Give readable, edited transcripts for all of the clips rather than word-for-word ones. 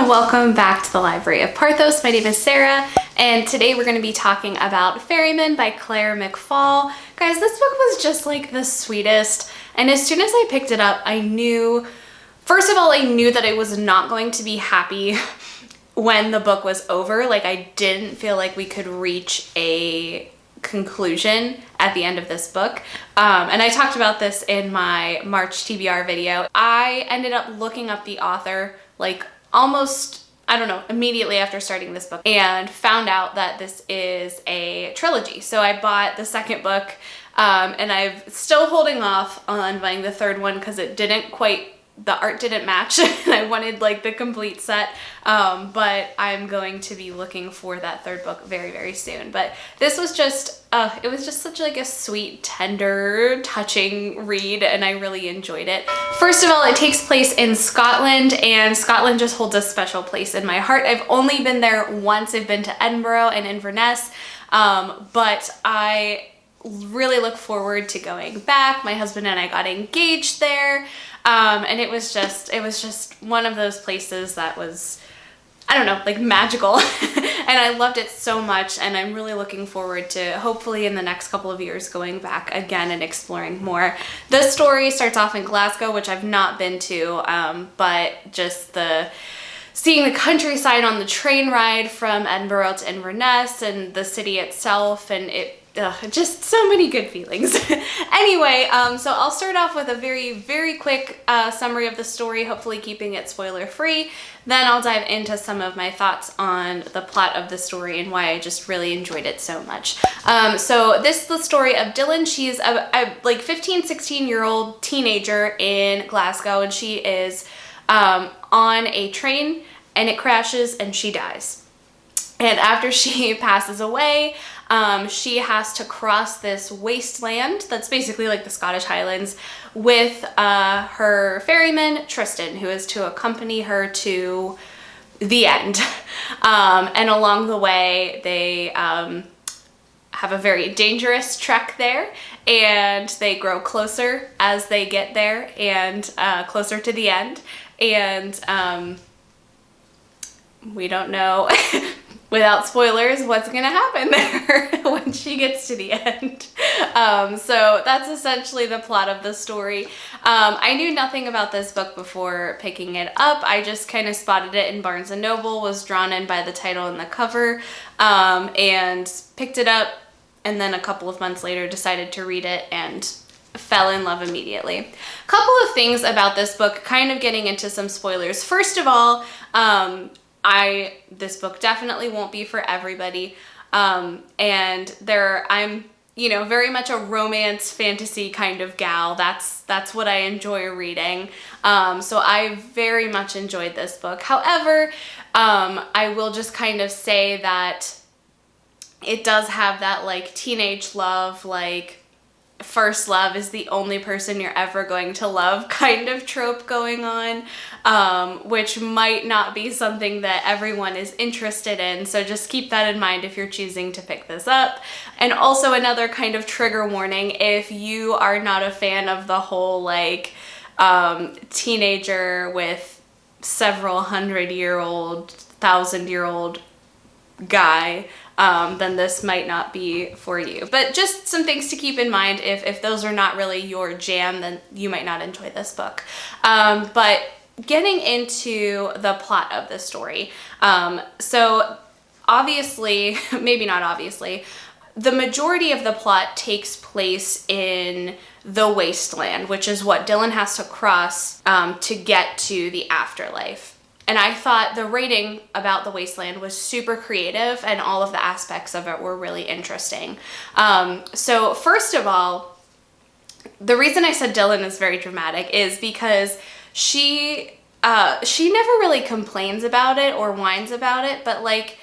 welcome back to the Library of Parthos. My name is Sarah, and today we're going to be talking about Ferryman by Claire McFall. Guys, this book was just like the sweetest, and as soon as I picked it up, I knew, first of all, I knew that I was not going to be happy when the book was over. Like, I didn't feel like we could reach a conclusion at the end of this book. And I talked about this in my March TBR video. I ended up looking up the author like almost, I don't know, immediately after starting this book, and found out that this is a trilogy. So I bought the second book, and I'm still holding off on buying the third one because it didn't quite, the art didn't match and I wanted like the complete set, but I'm going to be looking for that third book very, very soon. But this was just, it was just such like a sweet, tender, touching read, and I really enjoyed it. First of all, it takes place in Scotland, and Scotland just holds a special place in my heart. I've only been there once. I've been to Edinburgh and Inverness, but I really look forward to going back. My husband and I got engaged there. And it was just one of those places that was, I don't know, like magical. And I loved it so much, and I'm really looking forward to hopefully in the next couple of years going back again and exploring more. The story starts off in Glasgow, which I've not been to, but just seeing the countryside on the train ride from Edinburgh to Inverness and the city itself, and just so many good feelings. Anyway, so I'll start off with a very, very quick summary of the story, hopefully keeping it spoiler free. Then I'll dive into some of my thoughts on the plot of the story and why I just really enjoyed it so much. So this is the story of Dylan. She's a like 15, 16-year-old teenager in Glasgow, and she is on a train, and it crashes and she dies. And after she passes away, she has to cross this wasteland that's basically like the Scottish highlands with her ferryman, Tristan, who is to accompany her to the end. And along the way, they have a very dangerous trek there, and they grow closer as they get there and closer to the end. And we don't know without spoilers what's gonna happen there when she gets to the end. So that's essentially the plot of the story. I knew nothing about this book before picking it up. I just kind of spotted it in Barnes & Noble, was drawn in by the title and the cover, and picked it up, and then a couple of months later decided to read it and fell in love immediately. A couple of things about this book, kind of getting into some spoilers. First of all, this book definitely won't be for everybody. And I'm, you know, very much a romance fantasy kind of gal. That's what I enjoy reading. So I very much enjoyed this book. However, I will just kind of say that it does have that like teenage love, like first love is the only person you're ever going to love kind of trope going on, which might not be something that everyone is interested in. So just keep that in mind if you're choosing to pick this up. And also another kind of trigger warning, if you are not a fan of the whole like teenager with several 100-year-old, 1,000-year-old guy, then this might not be for you. But just some things to keep in mind. If those are not really your jam, then you might not enjoy this book. But getting into the plot of the story. So obviously, maybe not obviously, the majority of the plot takes place in the wasteland, which is what Dylan has to cross to get to the afterlife. And I thought the writing about the wasteland was super creative, and all of the aspects of it were really interesting. So first of all, the reason I said Dylan is very dramatic is because she never really complains about it or whines about it, but like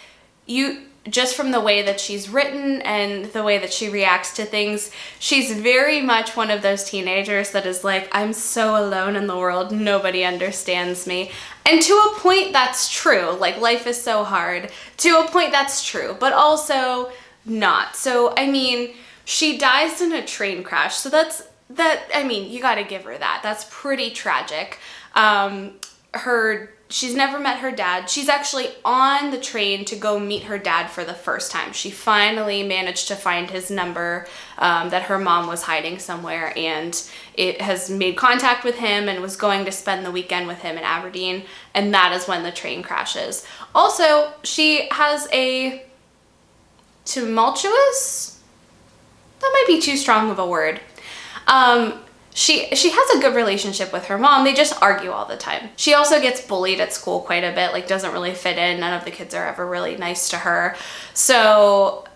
just from the way that she's written and the way that she reacts to things, she's very much one of those teenagers that is like, I'm so alone in the world, nobody understands me. And to a point that's true, like life is so hard. To a point that's true, but also not. So, I mean, she dies in a train crash. So I mean, you gotta give her that. That's pretty tragic. Her met her dad. She's actually on the train to go meet her dad for the first time. She finally managed to find his number that her mom was hiding somewhere, and it has made contact with him and was going to spend the weekend with him in Aberdeen, and that is when the train crashes. Also, she has a tumultuous, that might be too strong of a word. She has a good relationship with her mom. They just argue all the time. She also gets bullied at school quite a bit, like doesn't really fit in. None of the kids are ever really nice to her. So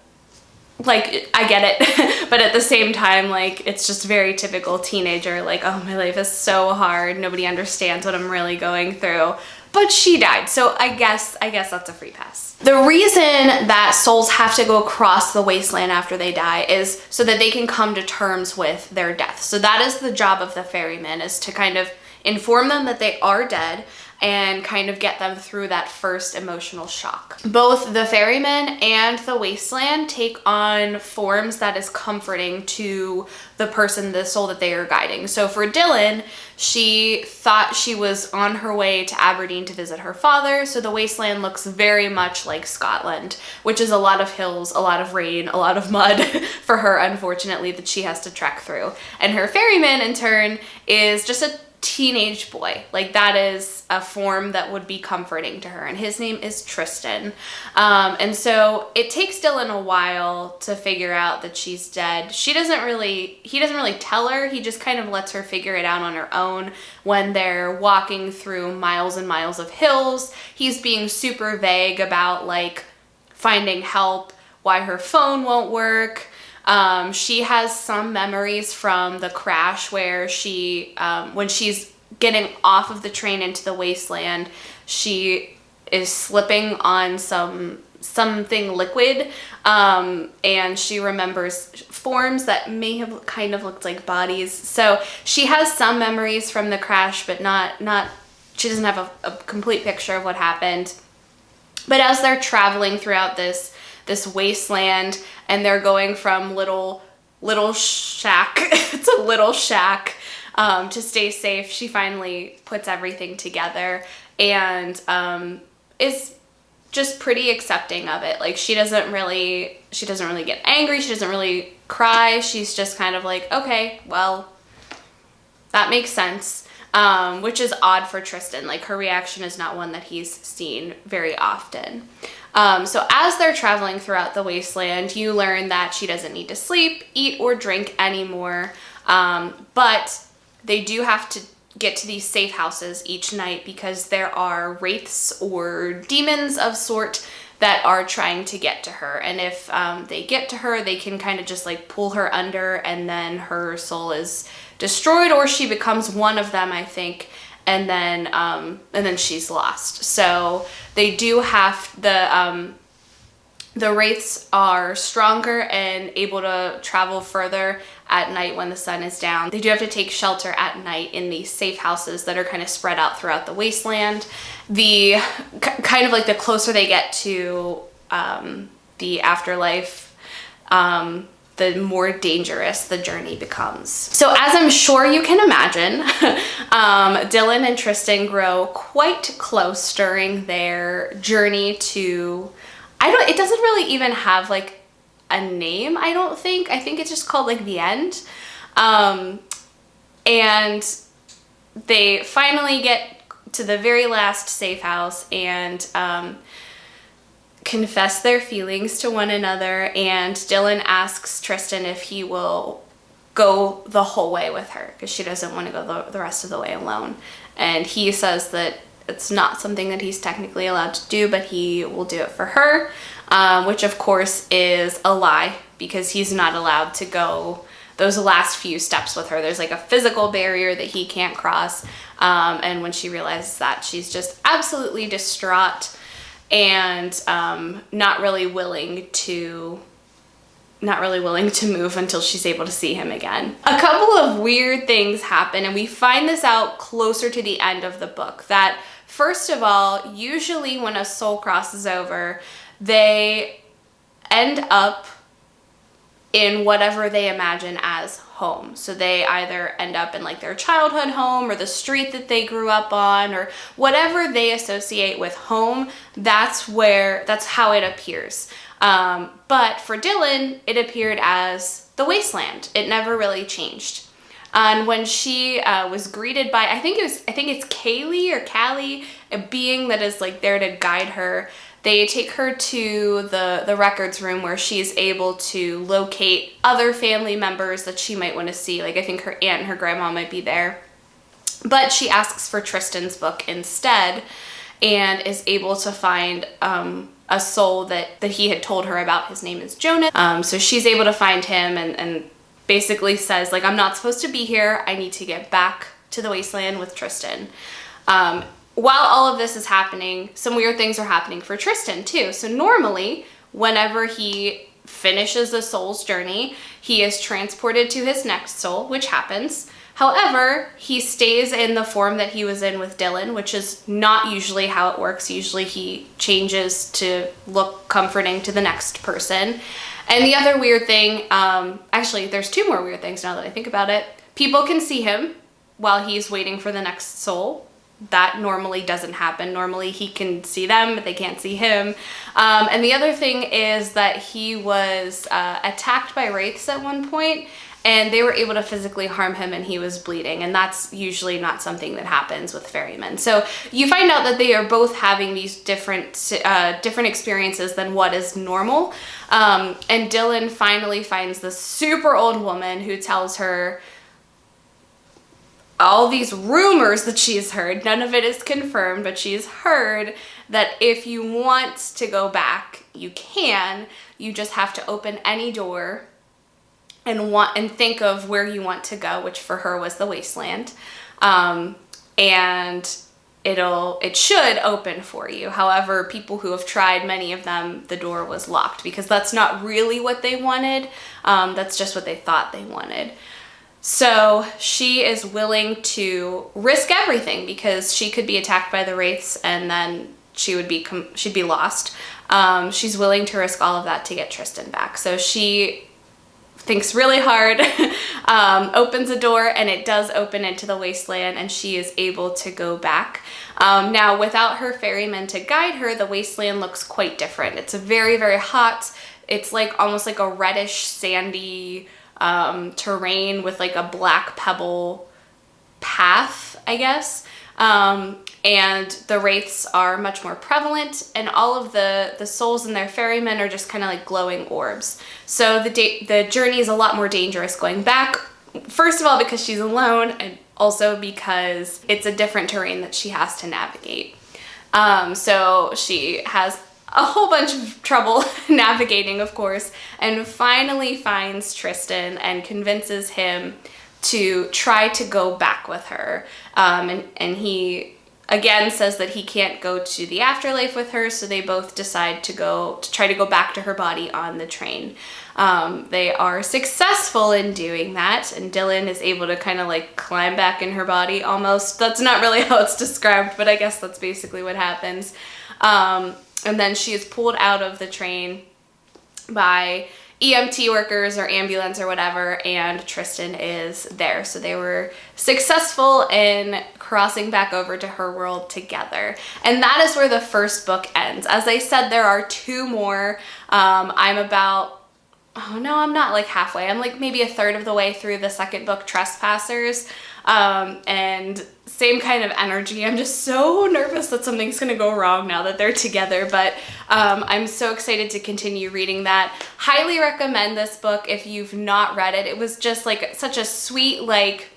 like, I get it. But at the same time, like, it's just very typical teenager, like, oh, my life is so hard. Nobody understands what I'm really going through. But she died, so I guess that's a free pass. The reason that souls have to go across the wasteland after they die is so that they can come to terms with their death. So that is the job of the ferryman, is to kind of inform them that they are dead and kind of get them through that first emotional shock. Both the ferryman and the wasteland take on forms that is comforting to the person, the soul that they are guiding. So for Dylan, she thought she was on her way to Aberdeen to visit her father, so the wasteland looks very much like Scotland, which is a lot of hills, a lot of rain, a lot of mud for her, unfortunately, that she has to trek through. And her ferryman, in turn, is just a teenage boy. Like, that is a form that would be comforting to her, and his name is Tristan. And so it takes Dylan a while to figure out that she's dead. He doesn't really tell her. He just kind of lets her figure it out on her own when they're walking through miles and miles of hills. He's being super vague about, like, finding help, why her phone won't work. She has some memories from the crash where she, when she's getting off of the train into the wasteland, she is slipping on something liquid, and she remembers forms that may have kind of looked like bodies. So she has some memories from the crash, but she doesn't have a complete picture of what happened. But as they're traveling throughout this wasteland, and they're going from little shack to little shack to stay safe, she finally puts everything together and is just pretty accepting of it. Like, she doesn't really get angry, she doesn't really cry, she's just kind of like, okay, well, that makes sense. Which is odd for Tristan. Like, her reaction is not one that he's seen very often. So as they're traveling throughout the wasteland, you learn that she doesn't need to sleep, eat, or drink anymore. But they do have to get to these safe houses each night because there are wraiths or demons of sort that are trying to get to her. And if they get to her, they can kind of just like pull her under, and then her soul is destroyed, or she becomes one of them, I think, and then she's lost. So they do have the wraiths are stronger and able to travel further at night when the sun is down. They do have to take shelter at night in these safe houses that are kind of spread out throughout the wasteland. The kind of like the closer they get to the afterlife, the more dangerous the journey becomes. So as I'm sure you can imagine, Dylan and Tristan grow quite close during their journey to, it doesn't really even have like a name, I don't think. I think it's just called like The End. And they finally get to the very last safe house and confess their feelings to one another, and Dylan asks Tristan if he will go the whole way with her because she doesn't want to go the rest of the way alone. And he says that it's not something that he's technically allowed to do, but he will do it for her, which of course is a lie because he's not allowed to go those last few steps with her. There's like a physical barrier that he can't cross, and when she realizes that, she's just absolutely distraught and not really willing to move until she's able to see him again. A couple of weird things happen, and we find this out closer to the end of the book, that first of all, usually when a soul crosses over, they end up in whatever they imagine as home. So they either end up in like their childhood home or the street that they grew up on, or whatever they associate with home, that's how it appears. But for Dylan, it appeared as the wasteland. It never really changed. And when she was greeted by, I think it's Kaylee or Callie, a being that is like there to guide her, they take her to the records room where she's able to locate other family members that she might want to see. Like I think her aunt and her grandma might be there. But she asks for Tristan's book instead and is able to find a soul that he had told her about. His name is Jonas. So she's able to find him and basically says, like, I'm not supposed to be here. I need to get back to the wasteland with Tristan. While all of this is happening, some weird things are happening for Tristan too. So normally, whenever he finishes the soul's journey, he is transported to his next soul, which happens. However, he stays in the form that he was in with Dylan, which is not usually how it works. Usually he changes to look comforting to the next person. And the other weird thing, actually there's two more weird things now that I think about it. People can see him while he's waiting for the next soul. That normally doesn't happen. Normally he can see them, but they can't see him. And the other thing is that he was attacked by wraiths at one point, and they were able to physically harm him and he was bleeding. And that's usually not something that happens with Ferryman. So you find out that they are both having these different experiences than what is normal. And Dylan finally finds this super old woman who tells her all these rumors that she's heard. None of it is confirmed, but she's heard that if you want to go back, you can. You just have to open any door and think of where you want to go, which for her was the wasteland. And it should open for you. However, people who have tried, many of them, the door was locked because that's not really what they wanted. That's just what they thought they wanted. So she is willing to risk everything because she could be attacked by the wraiths and then she'd be lost. She's willing to risk all of that to get Tristan back. So she thinks really hard, opens a door, and it does open into the wasteland and she is able to go back. Now, without her ferryman to guide her, the wasteland looks quite different. It's very, very hot. It's like almost like a reddish, sandy terrain with like a black pebble path, I guess. And the wraiths are much more prevalent, and all of the souls in their ferrymen are just kind of like glowing orbs. So the journey is a lot more dangerous going back. First of all, because she's alone, and also because it's a different terrain that she has to navigate. So she has a whole bunch of trouble navigating, of course, and finally finds Tristan and convinces him to try to go back with her. And he again says that he can't go to the afterlife with her, so they both decide to try to go back to her body on the train. They are successful in doing that, and Dylan is able to kind of like climb back in her body almost. That's not really how it's described, but I guess that's basically what happens. And then she is pulled out of the train by EMT workers or ambulance or whatever, and Tristan is there. So they were successful in crossing back over to her world together. And that is where the first book ends. As I said, there are two more. I'm about, oh no, I'm not like halfway. I'm like maybe a third of the way through the second book, Trespassers. And same kind of energy. I'm just so nervous that something's gonna go wrong now that they're together, but I'm so excited to continue reading that. Highly recommend this book if you've not read it. It was just like such a sweet, like,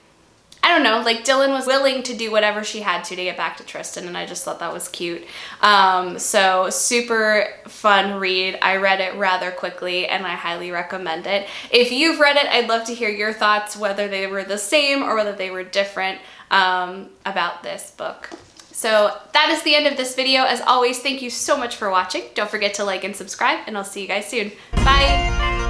I don't know, like Dylan was willing to do whatever she had to get back to Tristan, and I just thought that was cute. So super fun read. I read it rather quickly and I highly recommend it. If you've read it, I'd love to hear your thoughts, whether they were the same or whether they were different about this book. So that is the end of this video. As always, thank you so much for watching. Don't forget to like and subscribe, and I'll see you guys soon. Bye!